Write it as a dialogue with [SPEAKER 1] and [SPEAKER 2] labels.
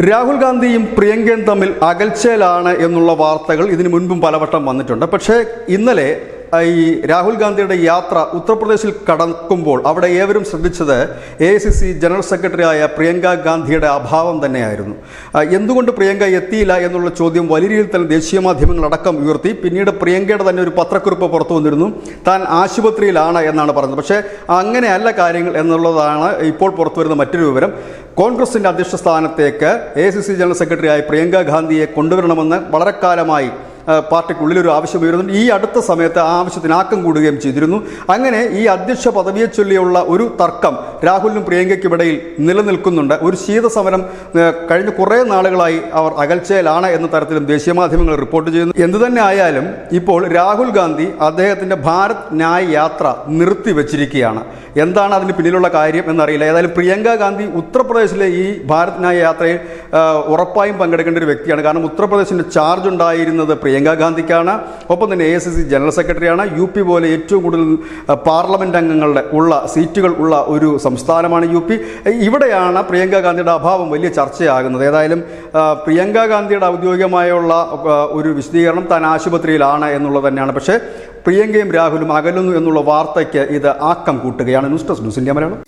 [SPEAKER 1] രാഹുൽ ഗാന്ധിയും പ്രിയങ്കയും തമ്മിൽ അകൽച്ചയിലാണ് എന്നുള്ള വാർത്തകൾ ഇതിനു മുൻപും പലവട്ടം വന്നിട്ടുണ്ട്. പക്ഷേ ഇന്നലെ ഈ രാഹുൽ ഗാന്ധിയുടെ യാത്ര ഉത്തർപ്രദേശിൽ കടക്കുമ്പോൾ അവിടെ ഏവരും ശ്രദ്ധിച്ചത് AICC ജനറൽ സെക്രട്ടറിയായ പ്രിയങ്ക ഗാന്ധിയുടെ അഭാവം തന്നെയായിരുന്നു. എന്തുകൊണ്ട് പ്രിയങ്ക എത്തിയില്ല എന്നുള്ള ചോദ്യം വലിയ രീതിയിൽ തന്നെ ദേശീയ മാധ്യമങ്ങളടക്കം ഉയർത്തി. പിന്നീട് പ്രിയങ്കയുടെ തന്നെ ഒരു പത്രക്കുറിപ്പ് പുറത്തു വന്നിരുന്നു, താൻ ആശുപത്രിയിലാണ് എന്നാണ് പറഞ്ഞത്. പക്ഷേ അങ്ങനെയല്ല കാര്യങ്ങൾ എന്നുള്ളതാണ് ഇപ്പോൾ പുറത്തു വരുന്ന മറ്റൊരു വിവരം. കോൺഗ്രസിൻ്റെ അധ്യക്ഷ സ്ഥാനത്തേക്ക് AICC ജനറൽ സെക്രട്ടറിയായ പ്രിയങ്ക ഗാന്ധിയെ കൊണ്ടുവരണമെന്ന് വളരെ കാലമായി പാർട്ടിക്കുള്ളിലൊരു ആവശ്യം ഉയരുന്നു. ഈ അടുത്ത സമയത്ത് ആ ആവശ്യത്തിന് ആക്കം കൂടുകയും ചെയ്തിരുന്നു. അങ്ങനെ ഈ അധ്യക്ഷ പദവിയെ ചൊല്ലിയുള്ള ഒരു തർക്കം രാഹുലിനും പ്രിയങ്കയ്ക്കുമിടയിൽ നിലനിൽക്കുന്നുണ്ട്. ഒരു ശീതസമരം കഴിഞ്ഞ കുറേ നാളുകളായി അവർ അകൽച്ചയിലാണ് എന്ന തരത്തിലും ദേശീയ മാധ്യമങ്ങൾ റിപ്പോർട്ട് ചെയ്യുന്നു. എന്തുതന്നെ ആയാലും ഇപ്പോൾ രാഹുൽ ഗാന്ധി അദ്ദേഹത്തിൻ്റെ ഭാരത് ന്യായ് യാത്ര നിർത്തിവെച്ചിരിക്കുകയാണ്. എന്താണ് അതിന് പിന്നിലുള്ള കാര്യം എന്നറിയില്ല. ഏതായാലും പ്രിയങ്ക ഗാന്ധി ഉത്തർപ്രദേശിലെ ഈ ഭാരത് ന്യായ് യാത്രയിൽ ഉറപ്പായും പങ്കെടുക്കേണ്ട ഒരു വ്യക്തിയാണ്. കാരണം ഉത്തർപ്രദേശിൻ്റെ ചാർജ് ഉണ്ടായിരുന്നത് പ്രിയങ്ക ഗാന്ധിക്കാണ്. ഒപ്പം തന്നെ AICC ജനറൽ സെക്രട്ടറിയാണ്. UP പോലെ ഏറ്റവും കൂടുതൽ പാർലമെൻറ്റ് അംഗങ്ങളുടെ സീറ്റുകൾ ഉള്ള ഒരു സംസ്ഥാനമാണ് UP. ഇവിടെയാണ് പ്രിയങ്ക ഗാന്ധിയുടെ അഭാവം വലിയ ചർച്ചയാകുന്നത്. ഏതായാലും പ്രിയങ്ക ഗാന്ധിയുടെ ഔദ്യോഗികമായുള്ള ഒരു വിശദീകരണം താൻ ആശുപത്രിയിലാണ് എന്നുള്ളത് തന്നെയാണ്. പക്ഷേ പ്രിയങ്കയും രാഹുലും അകലുന്നു എന്നുള്ള വാർത്തയ്ക്ക് ഇത് ആക്കം കൂട്ടുകയാണ്. News desk news India Malayalam.